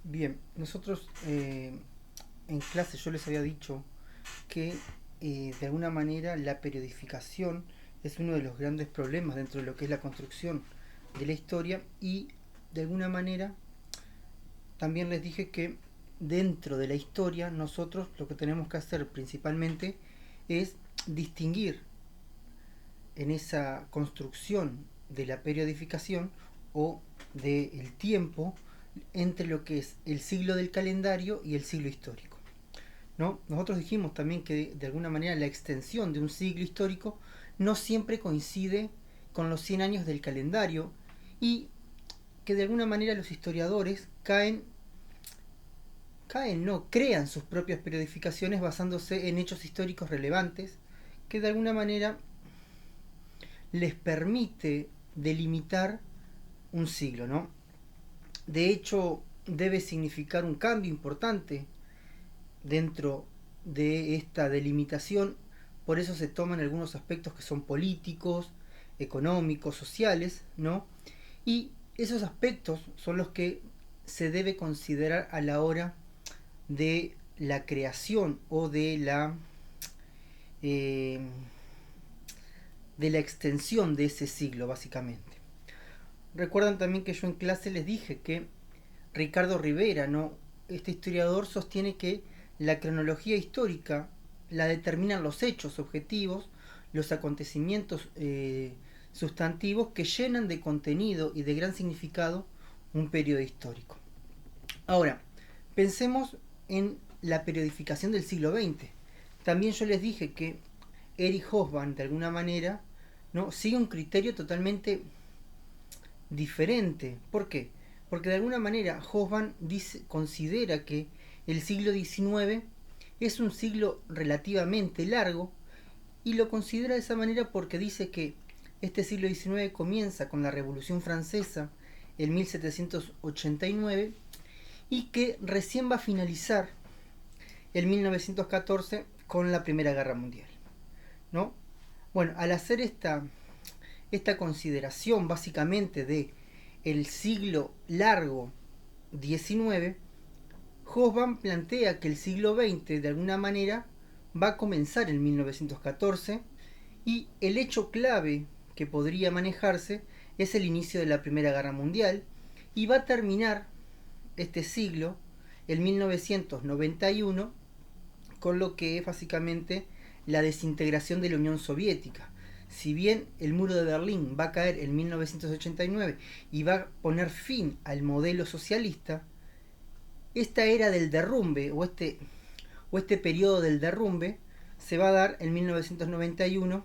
Bien, nosotros en clase yo les había dicho que de alguna manera la periodificación es uno de los grandes problemas dentro de lo que es la construcción de la historia y de alguna manera también les dije que dentro de la historia nosotros lo que tenemos que hacer principalmente es distinguir en esa construcción de la periodificación o del tiempo entre lo que es el siglo del calendario y el siglo histórico, ¿no? Nosotros dijimos también que de alguna manera la extensión de un siglo histórico no siempre coincide con los 100 años del calendario y que de alguna manera los historiadores no, crean sus propias periodificaciones basándose en hechos históricos relevantes que de alguna manera les permite delimitar un siglo, ¿no? De hecho, debe significar un cambio importante dentro de esta delimitación, por eso se toman algunos aspectos que son políticos, económicos, sociales, ¿no? Y esos aspectos son los que se debe considerar a la hora de la creación o eh, de la extensión de ese siglo, básicamente. Recuerdan también que yo en clase les dije que Ricardo Rivera, ¿no? Este historiador sostiene que la cronología histórica la determinan los hechos objetivos, los acontecimientos sustantivos que llenan de contenido y de gran significado un periodo histórico. Ahora, pensemos en la periodificación del siglo XX. También yo les dije que Erich Hobsbawm, de alguna manera, ¿no? Sigue un criterio totalmente diferente. ¿Por qué? Porque de alguna manera Hobsbawm considera que el siglo XIX es un siglo relativamente largo y lo considera de esa manera porque dice que este siglo XIX comienza con la Revolución Francesa en 1789 y que recién va a finalizar en 1914 con la Primera Guerra Mundial, ¿no? Bueno, al hacer esta consideración básicamente de el siglo largo XIX, Hobsbawm plantea que el siglo XX de alguna manera va a comenzar en 1914 y el hecho clave que podría manejarse es el inicio de la Primera Guerra Mundial y va a terminar este siglo en 1991 con lo que es básicamente la desintegración de la Unión Soviética. Si bien el muro de Berlín va a caer en 1989 y va a poner fin al modelo socialista, esta era del derrumbe o este periodo del derrumbe se va a dar en 1991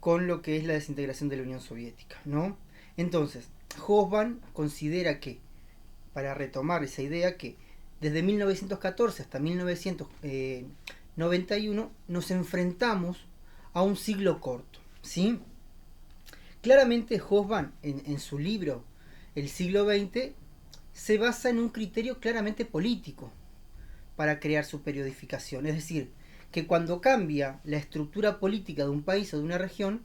con lo que es la desintegración de la Unión Soviética, ¿no? Entonces, Hobsbawm considera que, para retomar esa idea, que desde 1914 hasta 1991 nos enfrentamos a un siglo corto, ¿sí? Claramente Hobsbawm en su libro El siglo XX se basa en un criterio claramente político para crear su periodificación, es decir, que cuando cambia la estructura política de un país o de una región,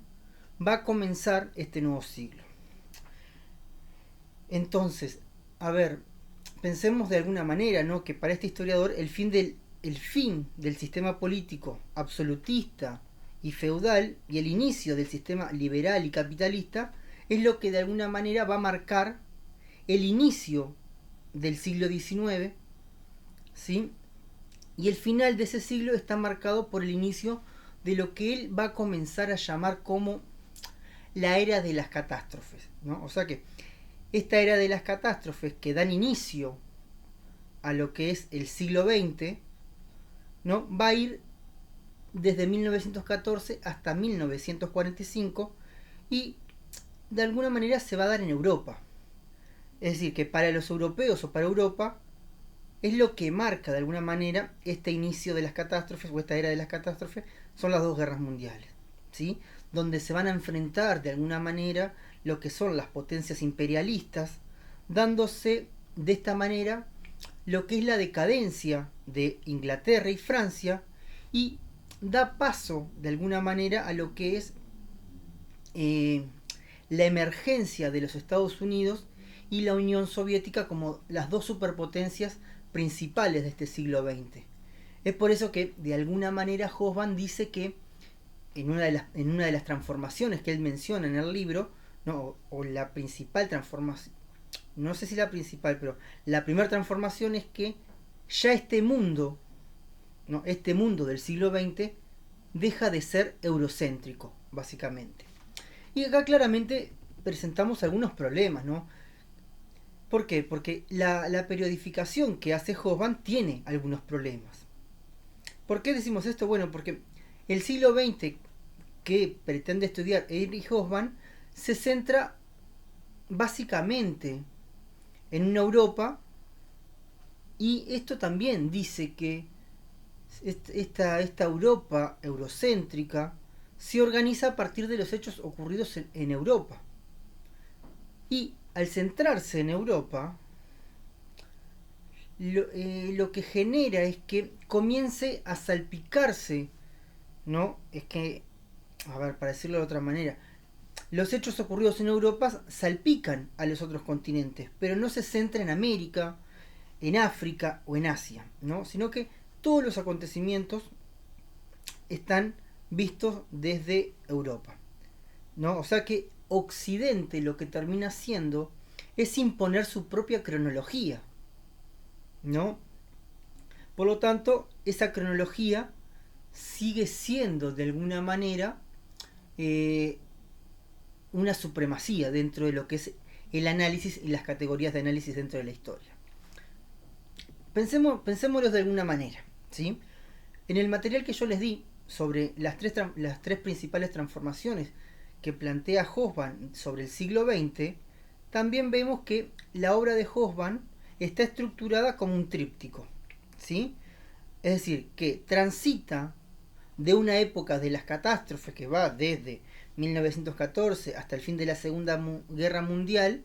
va a comenzar este nuevo siglo. Entonces, a ver, pensemos de alguna manera, ¿no? Que para este historiador el fin del sistema político absolutista y feudal y el inicio del sistema liberal y capitalista es lo que de alguna manera va a marcar el inicio del siglo XIX, ¿sí? Y el final de ese siglo está marcado por el inicio de lo que él va a comenzar a llamar como la era de las catástrofes, ¿no? O sea que esta era de las catástrofes que dan inicio a lo que es el siglo XX, ¿no? Va a ir desde 1914 hasta 1945 y de alguna manera se va a dar en Europa. Es decir, que para los europeos o para Europa es lo que marca de alguna manera este inicio de las catástrofes o esta era de las catástrofes, son las dos guerras mundiales, ¿sí? Donde se van a enfrentar de alguna manera lo que son las potencias imperialistas, dándose de esta manera lo que es la decadencia de Inglaterra y Francia y da paso de alguna manera a lo que es la emergencia de los Estados Unidos y la Unión Soviética como las dos superpotencias principales de este siglo XX. Es por eso que de alguna manera Hobsbawm dice que en una de las transformaciones que él menciona en el libro, ¿no? o la principal transformación, no sé si la principal, pero la primera transformación es que ya este mundo, ¿no? este mundo del siglo XX deja de ser eurocéntrico, básicamente. Y acá claramente presentamos algunos problemas, ¿no? ¿Por qué? Porque la periodificación que hace Hobsbawm tiene algunos problemas. ¿Por qué decimos esto? Bueno, porque el siglo XX que pretende estudiar Erich Hobsbawm se centra básicamente en una Europa, y esto también dice que esta Europa eurocéntrica se organiza a partir de los hechos ocurridos en Europa. Y al centrarse en Europa, lo que genera es que comience a salpicarse, ¿no? Es que, a ver, para decirlo de otra manera, los hechos ocurridos en Europa salpican a los otros continentes, pero no se centra en América, en África o en Asia, ¿no? Sino que todos los acontecimientos están vistos desde Europa, ¿no? O sea que Occidente lo que termina haciendo es imponer su propia cronología, ¿no? Por lo tanto, esa cronología sigue siendo de alguna manera una supremacía dentro de lo que es el análisis y las categorías de análisis dentro de la historia. Pensémoslo de alguna manera, ¿sí? En el material que yo les di sobre las tres principales transformaciones que plantea Hobsbawm sobre el siglo XX, también vemos que la obra de Hobsbawm está estructurada como un tríptico, ¿sí? Es decir, que transita de una época de las catástrofes que va desde 1914 hasta el fin de la Segunda Guerra Mundial,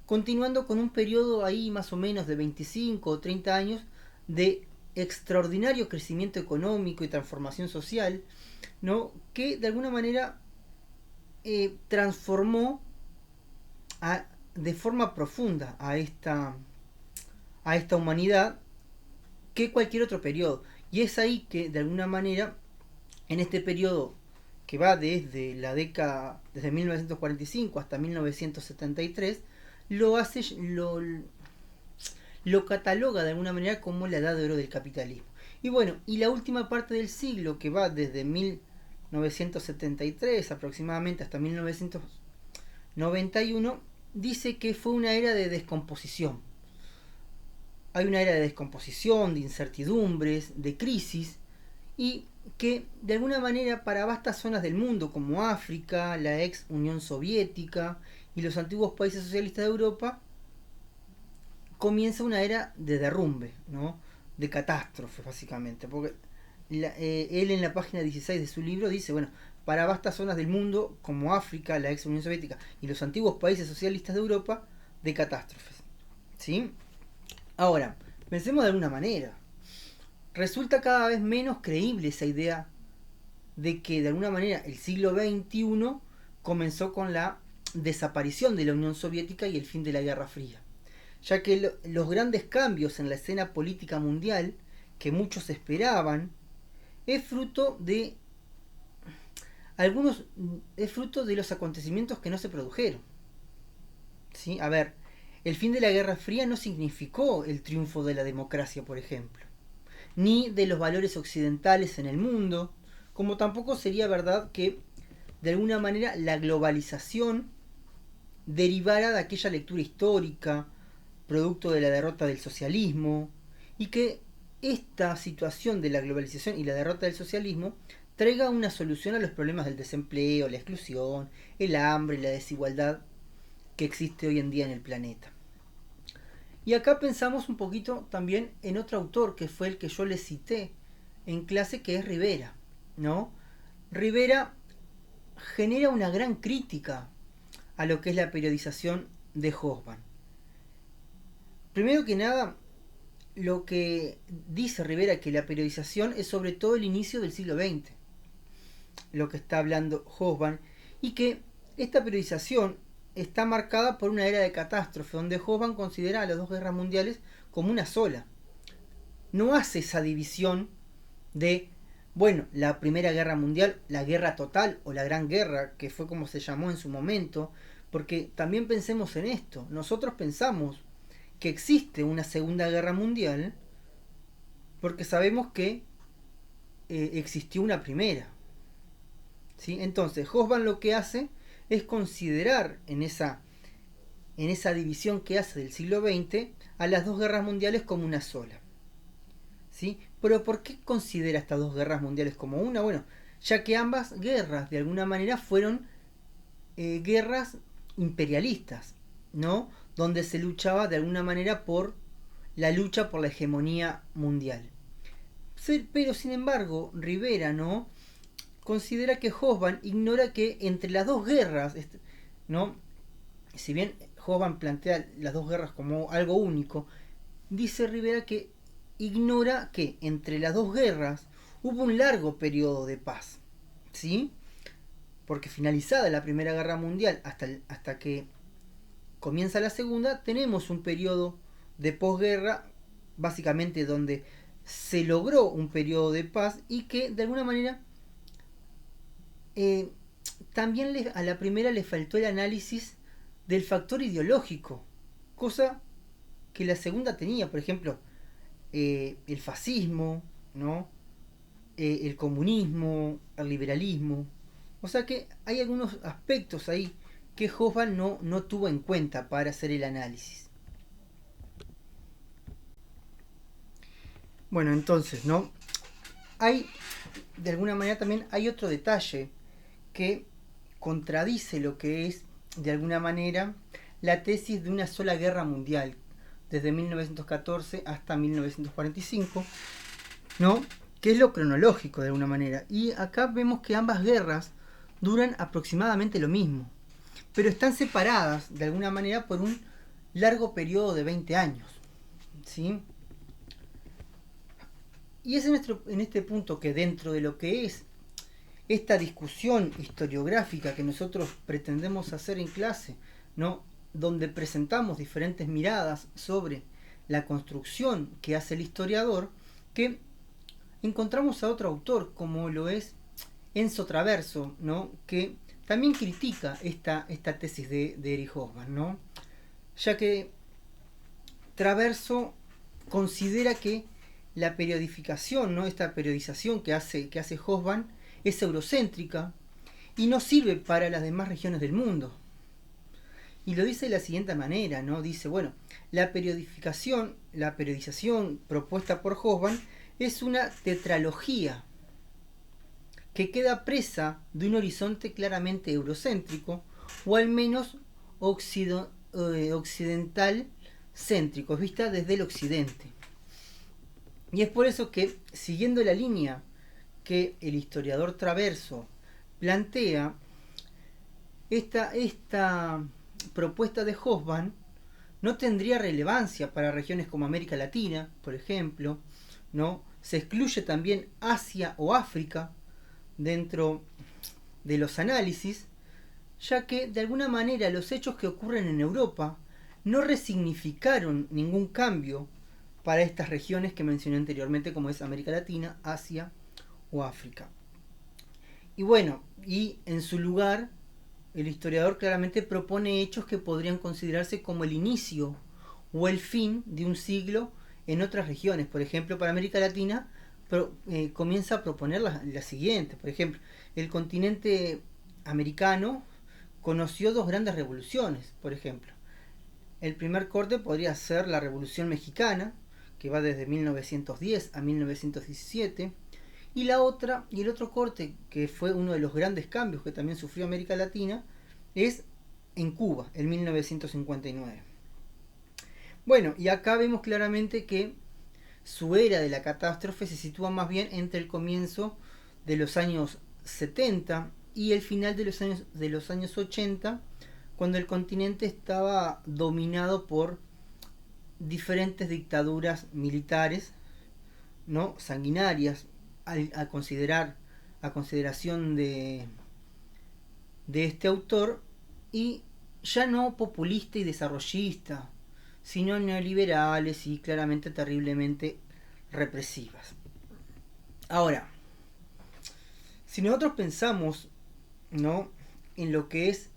continuando con un periodo ahí más o menos de 25 o 30 años de extraordinario crecimiento económico y transformación social, ¿no? Que de alguna manera transformó de forma profunda a esta humanidad que cualquier otro periodo. Y es ahí que de alguna manera, en este periodo que va desde la década, desde 1945 hasta 1973, lo cataloga de alguna manera como la edad de oro del capitalismo. Y bueno, y la última parte del siglo, que va desde 1973 aproximadamente hasta 1991, dice que fue una era de descomposición. Hay una era de descomposición, de incertidumbres, de crisis, y que de alguna manera para vastas zonas del mundo como África, la ex Unión Soviética y los antiguos países socialistas de Europa, comienza una era de derrumbe, ¿no? De catástrofe básicamente, porque él en la página 16 de su libro dice, bueno, para vastas zonas del mundo como África, la ex Unión Soviética y los antiguos países socialistas de Europa, de catástrofes, ¿sí? Ahora, pensemos de alguna manera. Resulta cada vez menos creíble esa idea de que de alguna manera el siglo XXI comenzó con la desaparición de la Unión Soviética y el fin de la Guerra Fría, ya que los grandes cambios en la escena política mundial que muchos esperaban es fruto de los acontecimientos que no se produjeron, ¿sí? A ver, el fin de la Guerra Fría no significó el triunfo de la democracia, por ejemplo, ni de los valores occidentales en el mundo, como tampoco sería verdad que de alguna manera la globalización derivara de aquella lectura histórica, producto de la derrota del socialismo, y que esta situación de la globalización y la derrota del socialismo traiga una solución a los problemas del desempleo, la exclusión, el hambre y la desigualdad que existe hoy en día en el planeta. Y acá pensamos un poquito también en otro autor que fue el que yo les cité en clase, que es Rivera, ¿no? Rivera genera una gran crítica a lo que es la periodización de Hobsbawm. Primero que nada, lo que dice Rivera, que la periodización es sobre todo el inicio del siglo XX, lo que está hablando Hobsbawm, y que esta periodización está marcada por una era de catástrofe, donde Hobsbawm considera a las dos guerras mundiales como una sola. No hace esa división de, bueno, la Primera Guerra Mundial, la guerra total o la Gran Guerra, que fue como se llamó en su momento, porque también pensemos en esto. Nosotros pensamos que existe una Segunda Guerra Mundial porque sabemos que existió una primera. ¿Sí? Entonces, Hobsbawm lo que hace es considerar en esa división que hace del siglo XX a las dos guerras mundiales como una sola. ¿Sí? Pero ¿por qué considera estas dos guerras mundiales como una? Bueno, ya que ambas guerras de alguna manera fueron guerras imperialistas, ¿no? Donde se luchaba de alguna manera por la lucha por la hegemonía mundial. Pero sin embargo, Rivera, ¿no?, considera que Hobsbawm ignora que entre las dos guerras, ¿no?, si bien Hobsbawm plantea las dos guerras como algo único, dice Rivera que ignora que entre las dos guerras hubo un largo periodo de paz, ¿sí? Porque finalizada la Primera Guerra Mundial hasta que comienza la Segunda, tenemos un periodo de posguerra, básicamente donde se logró un periodo de paz y que de alguna manera también a la primera le faltó el análisis del factor ideológico, cosa que la segunda tenía, por ejemplo, el fascismo, ¿no? El comunismo, el liberalismo. O sea que hay algunos aspectos ahí que Hobsbawm no tuvo en cuenta para hacer el análisis. Bueno, entonces, ¿no? Hay, de alguna manera también hay otro detalle que contradice lo que es, de alguna manera, la tesis de una sola guerra mundial, desde 1914 hasta 1945, ¿no?, que es lo cronológico de alguna manera. Y acá vemos que ambas guerras duran aproximadamente lo mismo, pero están separadas de alguna manera por un largo periodo de 20 años, ¿sí? Y es en este punto que, dentro de lo que es esta discusión historiográfica que nosotros pretendemos hacer en clase, ¿no?, donde presentamos diferentes miradas sobre la construcción que hace el historiador, que encontramos a otro autor como lo es Enzo Traverso, ¿no?, que también critica esta tesis de Erich Hobsbawm, ¿no?, ya que Traverso considera que la periodificación, ¿no?, esta periodización que hace Hobsbawm es eurocéntrica y no sirve para las demás regiones del mundo. Y lo dice de la siguiente manera, ¿no? Dice, bueno, la periodización propuesta por Hobsbawm es una tetralogía que queda presa de un horizonte claramente eurocéntrico o al menos occidental céntrico, vista desde el occidente. Y es por eso que, siguiendo la línea que el historiador Traverso plantea, esta propuesta de Hobsbawm no tendría relevancia para regiones como América Latina, por ejemplo, ¿no? Se excluye también Asia o África dentro de los análisis, ya que de alguna manera los hechos que ocurren en Europa no resignificaron ningún cambio para estas regiones que mencioné anteriormente, como es América Latina, Asia o África. Y bueno, y en su lugar, el historiador claramente propone hechos que podrían considerarse como el inicio o el fin de un siglo en otras regiones. Por ejemplo, para América Latina comienza a proponer la siguiente. Por ejemplo, el continente americano conoció dos grandes revoluciones, por ejemplo. El primer corte podría ser la Revolución Mexicana, que va desde 1910 a 1917, y el otro corte, que fue uno de los grandes cambios que también sufrió América Latina, es en Cuba, en 1959. Bueno, y acá vemos claramente que su era de la catástrofe se sitúa más bien entre el comienzo de los años 70 y el final de los años 80, cuando el continente estaba dominado por diferentes dictaduras militares, ¿no?, sanguinarias, a consideración de este autor, y ya no populista y desarrollista, sino neoliberales y claramente terriblemente represivas. Ahora, si nosotros pensamos, ¿no?, en lo que es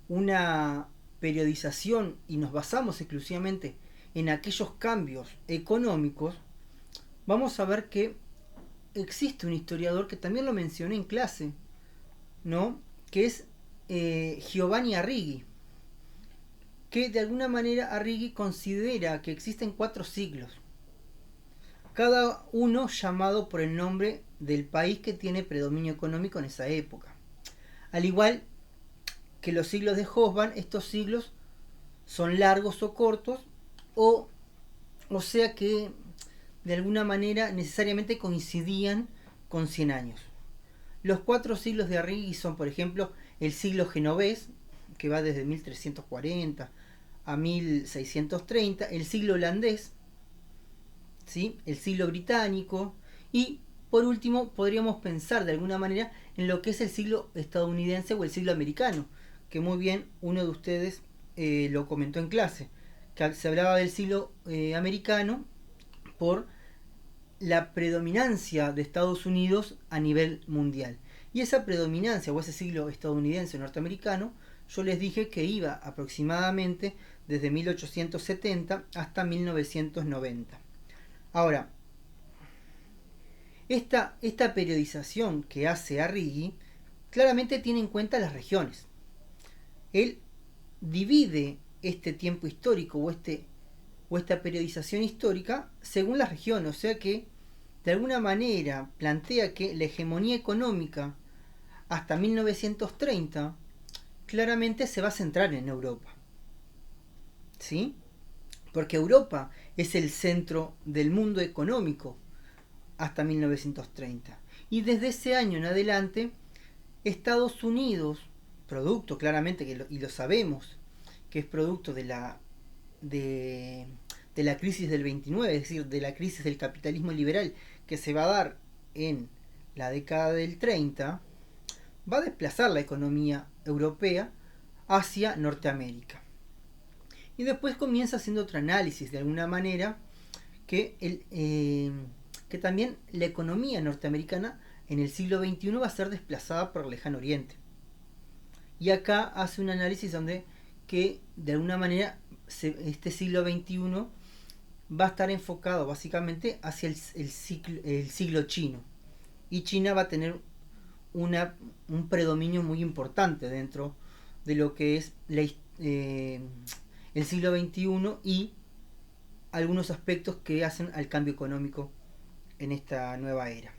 una periodización y nos basamos exclusivamente en aquellos cambios económicos, vamos a ver que existe un historiador que también lo mencioné en clase, ¿no?, que es Giovanni Arrighi, que de alguna manera Arrighi considera que existen 4 siglos, cada uno llamado por el nombre del país que tiene predominio económico en esa época. Al igual que los siglos de Hobsbawm, estos siglos son largos o cortos, o sea que de alguna manera necesariamente coincidían con 100 años. Los 4 siglos de Arrighi son, por ejemplo, el siglo genovés, que va desde 1340 a 1630, el siglo holandés, ¿sí?, el siglo británico, y por último podríamos pensar de alguna manera en lo que es el siglo estadounidense o el siglo americano, que muy bien uno de ustedes lo comentó en clase, que se hablaba del siglo americano por la predominancia de Estados Unidos a nivel mundial. Y esa predominancia o ese siglo estadounidense norteamericano, yo les dije que iba aproximadamente desde 1870 hasta 1990. Ahora, esta periodización que hace Arrighi claramente tiene en cuenta las regiones. Él divide este tiempo histórico o esta periodización histórica según las regiones, o sea que de alguna manera plantea que la hegemonía económica hasta 1930 claramente se va a centrar en Europa, ¿sí?, porque Europa es el centro del mundo económico hasta 1930, y desde ese año en adelante Estados Unidos, producto claramente, y lo sabemos, que es producto de la crisis del 29, es decir, de la crisis del capitalismo liberal que se va a dar en la década del 30, va a desplazar la economía europea hacia Norteamérica. Y después comienza haciendo otro análisis, de alguna manera, que también la economía norteamericana en el siglo XXI va a ser desplazada por el Lejano Oriente. Y acá hace un análisis donde que de alguna manera este siglo XXI va a estar enfocado básicamente hacia el siglo chino. Y China va a tener un predominio muy importante dentro de lo que es el siglo XXI y algunos aspectos que hacen al cambio económico en esta nueva era.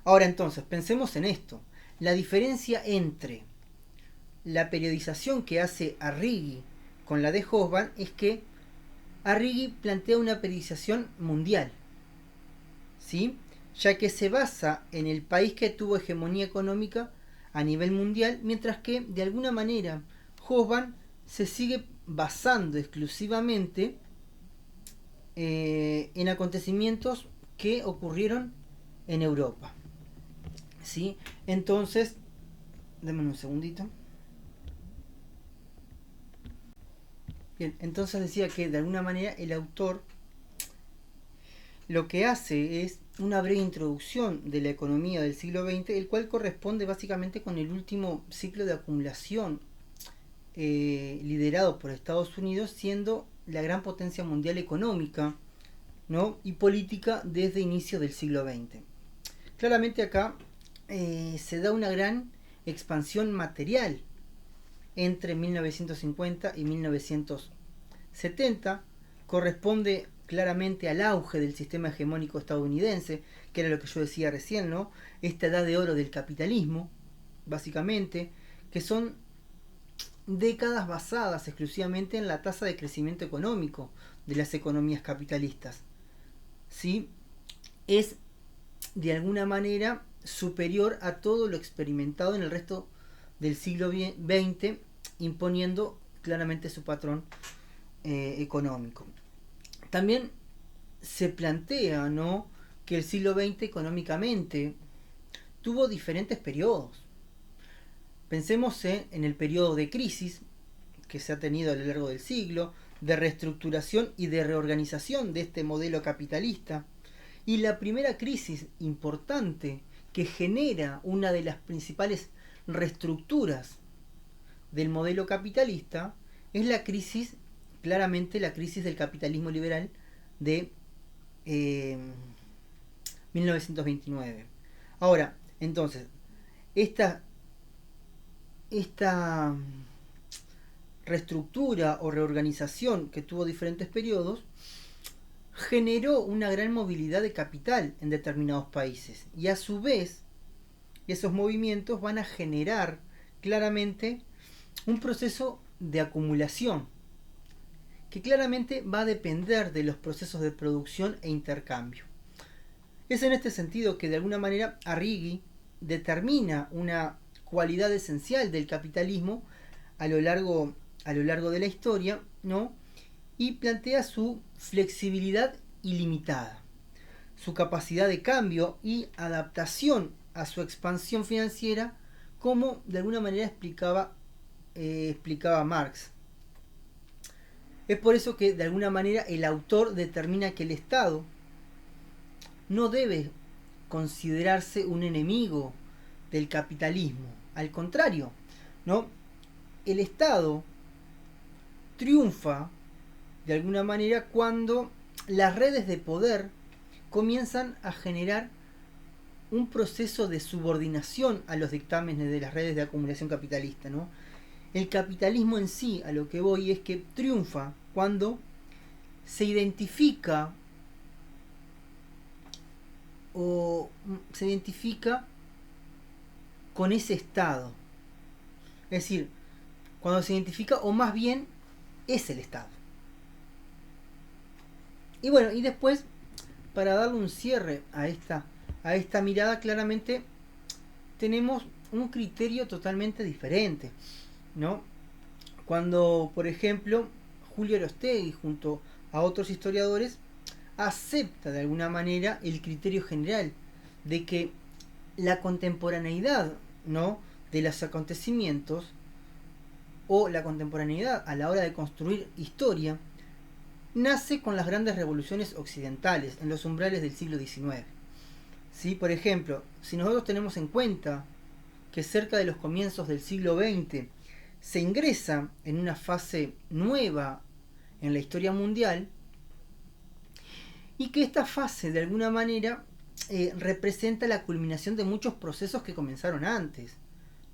Ahora entonces, pensemos en esto. La diferencia entre la periodización que hace Arrighi con la de Hobsbawm es que Arrighi plantea una periodización mundial, ¿sí?, ya que se basa en el país que tuvo hegemonía económica a nivel mundial, mientras que de alguna manera Hobsbawm se sigue basando exclusivamente en acontecimientos que ocurrieron en Europa, ¿sí? Entonces, denme un segundito. Bien, entonces decía que de alguna manera el autor lo que hace es una breve introducción de la economía del siglo XX, el cual corresponde básicamente con el último ciclo de acumulación liderado por Estados Unidos, siendo la gran potencia mundial económica, ¿no?, y política desde inicio del siglo XX. Claramente acá se da una gran expansión material entre 1950 y 1970, corresponde claramente al auge del sistema hegemónico estadounidense, que era lo que yo decía recién, ¿no?, esta edad de oro del capitalismo, básicamente, que son décadas basadas exclusivamente en la tasa de crecimiento económico de las economías capitalistas, ¿sí? Es de alguna manera superior a todo lo experimentado en el resto del siglo XX, imponiendo claramente su patrón económico. También se plantea, ¿no?, que el siglo XX económicamente tuvo diferentes periodos. Pensemos en el periodo de crisis, que se ha tenido a lo largo del siglo, de reestructuración y de reorganización de este modelo capitalista. Y la primera crisis importante que genera una de las principales reestructuras del modelo capitalista es la crisis, claramente la crisis del capitalismo liberal de 1929. Ahora, entonces, esta reestructura o reorganización que tuvo diferentes periodos generó una gran movilidad de capital en determinados países, y a su vez esos movimientos van a generar claramente un proceso de acumulación que claramente va a depender de los procesos de producción e intercambio. Es en este sentido que de alguna manera Arrighi determina una cualidad esencial del capitalismo a lo largo de la historia, ¿no? Y plantea su flexibilidad ilimitada, su capacidad de cambio y adaptación a su expansión financiera, como de alguna manera explicaba Marx. Es por eso que de alguna manera el autor determina que el Estado no debe considerarse un enemigo del capitalismo. Al contrario, ¿no? El Estado triunfa de alguna manera cuando las redes de poder comienzan a generar un proceso de subordinación a los dictámenes de las redes de acumulación capitalista, ¿no? El capitalismo en sí, a lo que voy, es que triunfa cuando se identifica con ese Estado. Es decir, cuando se identifica, o más bien es el Estado. Y bueno, y después, para darle un cierre a esta mirada, claramente tenemos un criterio totalmente diferente, ¿no? Cuando, por ejemplo, Julio Arostegui, junto a otros historiadores, acepta de alguna manera el criterio general de que la contemporaneidad, ¿no?, de los acontecimientos, o la contemporaneidad a la hora de construir historia, nace con las grandes revoluciones occidentales en los umbrales del siglo XIX. ¿Sí? Por ejemplo, si nosotros tenemos en cuenta que cerca de los comienzos del siglo XX se ingresa en una fase nueva en la historia mundial, y que esta fase de alguna manera representa la culminación de muchos procesos que comenzaron antes,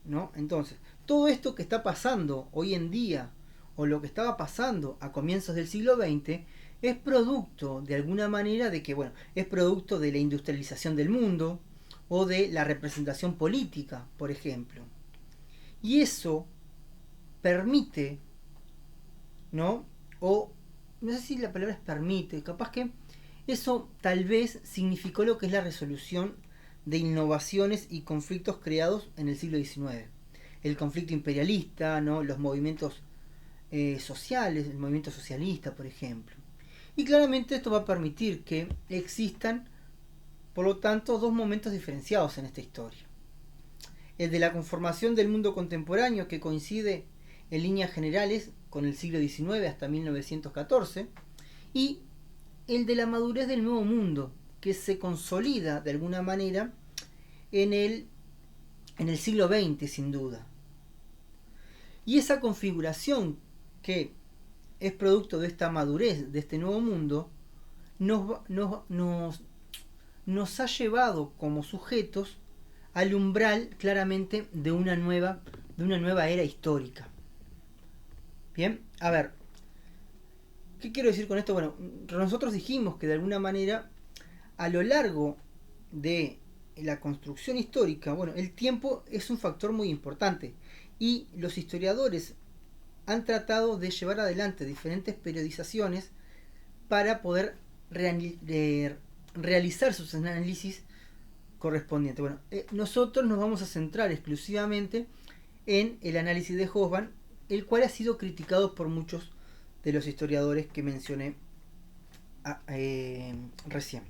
¿no? Entonces, todo esto que está pasando hoy en día, o lo que estaba pasando a comienzos del siglo XX, es producto de alguna manera de que, bueno, es producto de la industrialización del mundo o de la representación política, por ejemplo. Y eso permite, ¿no? O no sé si la palabra es permite, capaz que eso tal vez significó lo que es la resolución de innovaciones y conflictos creados en el siglo XIX. El conflicto imperialista, ¿no?, los movimientos sociales, el movimiento socialista, por ejemplo. Y claramente esto va a permitir que existan, por lo tanto, dos momentos diferenciados en esta historia. El de la conformación del mundo contemporáneo, que coincide en líneas generales con el siglo XIX hasta 1914, y el de la madurez del nuevo mundo, que se consolida de alguna manera en el siglo XX, sin duda. Y esa configuración que es producto de esta madurez, de este nuevo mundo, nos ha llevado como sujetos al umbral claramente de una nueva era histórica. Bien, a ver, ¿qué quiero decir con esto? Bueno, nosotros dijimos que de alguna manera a lo largo de la construcción histórica, bueno, el tiempo es un factor muy importante, y los historiadores han tratado de llevar adelante diferentes periodizaciones para poder realizar sus análisis correspondientes. Bueno, nosotros nos vamos a centrar exclusivamente en el análisis de Hobsbawm, el cual ha sido criticado por muchos de los historiadores que mencioné recién.